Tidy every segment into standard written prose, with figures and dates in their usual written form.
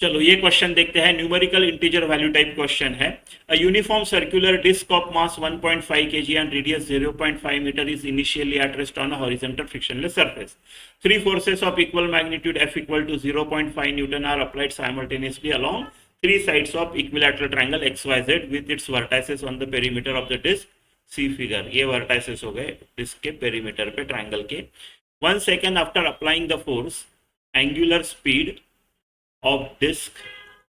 चलो ये क्वेश्चन देखते हैं, numerical integer value type question है। A uniform circular disc of mass 1.5 kg and radius 0.5 meter is initially at rest on a horizontal frictionless surface. Three forces of equal magnitude F equal to 0.5 Newton are applied simultaneously along three sides of equilateral triangle XYZ with its vertices on the perimeter of the disc. See figure, ये vertices हो गए disc के perimeter पे triangle के। 1 second after applying the force, angular speed of disc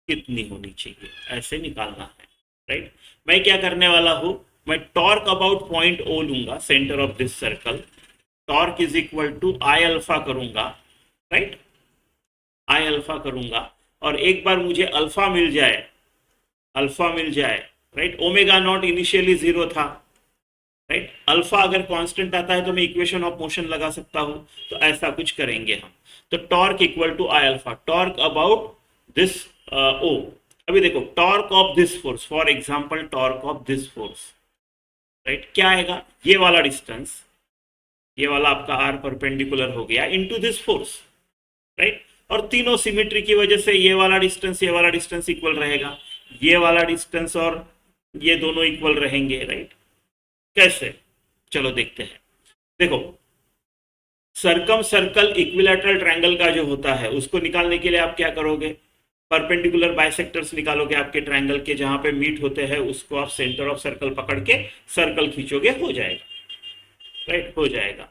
कितनी होनी चाहिए, ऐसे निकालना है। राइट, मैं क्या करने वाला हूं, मैं टॉर्क अबाउट पॉइंट ओ लूंगा, centre of this circle. Torque is equal to I alpha करूंगा। राइट, आई अल्फा करूंगा, और एक बार मुझे अल्फा मिल जाए, राइट, ओमेगा नॉट इनिशियली 0 था। राइट, अल्फा अगर कांस्टेंट आता है तो मैं इक्वेशन ऑफ मोशन लगा सकता हूं। तो ऐसा कुछ करेंगे हम। तो torque equal to I alpha, torque about this O. अभी देखो, torque of this force, for example torque of this force, right, क्या आएगा, ये वाला डिस्टेंस, ये वाला आपका आर परपेंडिकुलर हो गया इनटू दिस फोर्स। राइट, और तीनों सिमेट्री की वजह से ये वाला डिस्टेंस इक्वल रहेगा, ये वाला डिस्टेंस और ये दोनों इक्वल रहेंगे। राइट, कैसे, चलो देखते हैं। देखो, सर्कम सर्कल इक्विलैटरल ट्रायंगल का जो होता है उसको निकालने के लिए आप क्या करोगे, परपेंडिकुलर बाइसेक्टर्स निकालोगे आपके ट्रायंगल के, जहां पे मीट होते हैं उसको आप सेंटर ऑफ सर्कल पकड़ के सर्कल खींचोगे, हो जाएगा। राइट, हो जाएगा।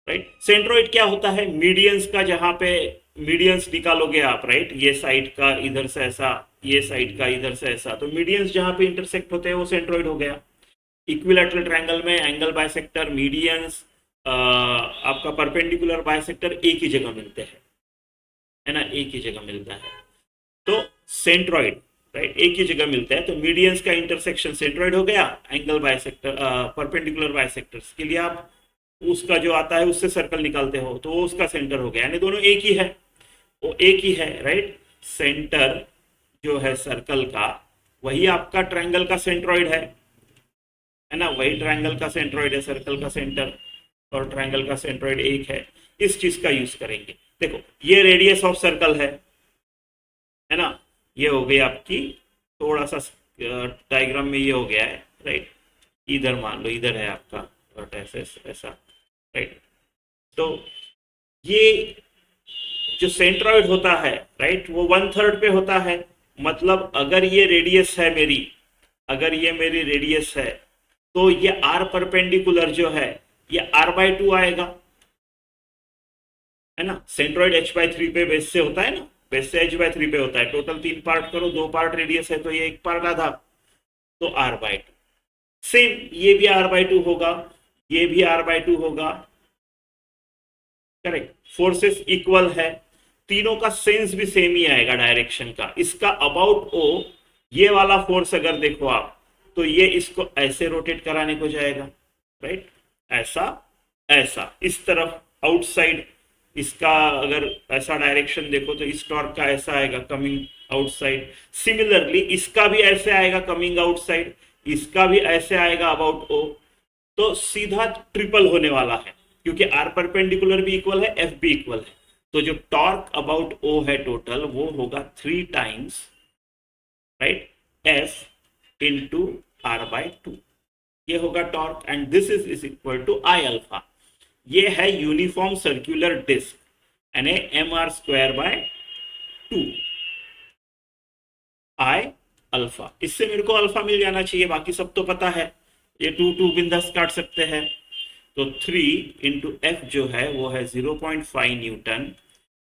राइट, सेंट्रोइड क्या होता है, मीडियंस का, जहां पे मीडियंस निकालोगे आप। राइट, ये साइड का इधर से ऐसा, ये साइड का इधर से ऐसा, तो मीडियंस जहां पे इंटरसेक्ट होते हैं वो सेंट्रोइड हो गया। इक्विलैटरल ट्रायंगल में एंगल बाइसेक्टर, मीडियंस, आपका परपेंडिकुलर बाइसेक्टर एक ही जगह मिलते हैं, है ना, एक ही जगह मिलता है। तो सेंट्रोइड, राइट, एक ही जगह मिलता है, तो मीडियंस का इंटरसेक्शन सेंट्रोइड हो गया। एंगल बाइसेक्टर, परपेंडिकुलर बाइसेक्टर्स के लिए आप उसका जो आता है उससे सर्कल निकालते हो, तो वो उसका सेंटर हो गया, यानी दोनों एक ही है, वो एक ही है। राइट, सेंटर जो है सर्कल का वही आपका ट्रायंगल का सेंट्रोइड है ना, वही ट्रायंगल का सेंट्रोइड है, सर्कल का सेंटर और ट्रायंगल का सेंट्रोइड एक है। इस चीज का यूज करेंगे। देखो, ये रेडियस ऑफ सर्कल है ना, ये हो गई आपकी, थोड़ा सा डायग्राम में ये हो गया है। राइट, इधर मान लो, इधर है आपका वर्टेक्स ऐसा। राइट, तो ये जो सेंट्रोइड होता है, राइट, वो 1/3 पे होता है। मतलब अगर ये रेडियस है मेरी, अगर ये मेरी रेडियस है, तो ये आर परपेंडिकुलर जो है ये r/2 आएगा, है ना। सेंट्रोइड h/3 पे बेस से होता है ना, बेस से h/3 पे होता है। टोटल 3 पार्ट करो, 2 पार्ट रेडियस है, तो ये 1 पार्ट आधा, तो r/2। सेम ये भी r/2 होगा, ये भी r/2 होगा। करेक्ट, फोर्सेस इक्वल है, तीनों का सेंस भी सेम ही आएगा डायरेक्शन का। इसका अबाउट ओ, ये वाला फोर्स अगर देखो आप, तो ये इसको ऐसे रोटेट कराने को जाएगा। राइट, ऐसा ऐसा, इस तरफ आउटसाइड, इसका अगर ऐसा डायरेक्शन देखो तो इस टॉर्क का ऐसा आएगा, कमिंग आउटसाइड। सिमिलरली इसका भी ऐसे आएगा, कमिंग आउटसाइड, इसका भी ऐसे आएगा अबाउट ओ। तो सीधा ट्रिपल होने वाला है, क्योंकि आर परपेंडिकुलर भी इक्वल है, एफ भी इक्वल है। तो जो टॉर्क अबाउट ओ है टोटल, वो होगा 3 times, right, F into r/2, ये होगा torque. And this is equal to I alpha. ये है यूनिफॉर्म सर्कुलर डिस्क, यानी mr²/2 आई अल्फा। इससे मेरे को अल्फा मिल जाना चाहिए, बाकी सब तो पता है, ये 2 बिंदास काट सकते हैं। तो 3 इंटू एफ जो है वो है 0.5 न्यूटन,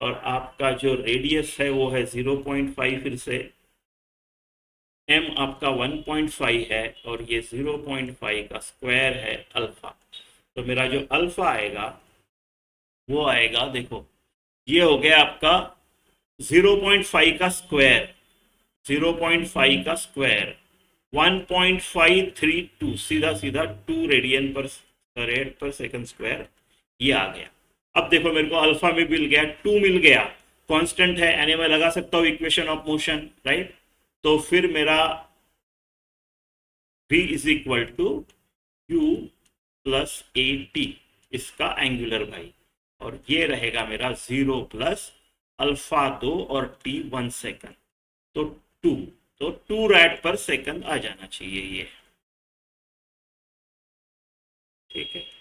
और आपका जो रेडियस है वो है 0.5, फिर से m आपका 1.5 है, और ये 0.5 का स्क्वायर है अल्फा। तो मेरा जो अल्फा आएगा वो आएगा, देखो, ये हो गया आपका 0.5 का स्क्वायर, 0.5 का स्क्वायर 1.532, सीधा सीधा 2 रेडियन पर सेकंड स्क्वायर, ये आ गया। अब देखो, मेरे को अल्फा में मिल गया, 2 मिल गया, कांस्टेंट है, यानी मैं लगा सकता हूँ इक्वेशन ऑफ मोशन। राइट, तो फिर मेरा v is equal to u plus AT, इसका एंगुलर भाई, और ये रहेगा मेरा 0 प्लस अल्फा 2 और टी 1 सेकंड, तो 2, तो 2 रैड पर सेकंड आ जाना चाहिए ये। ठीक है।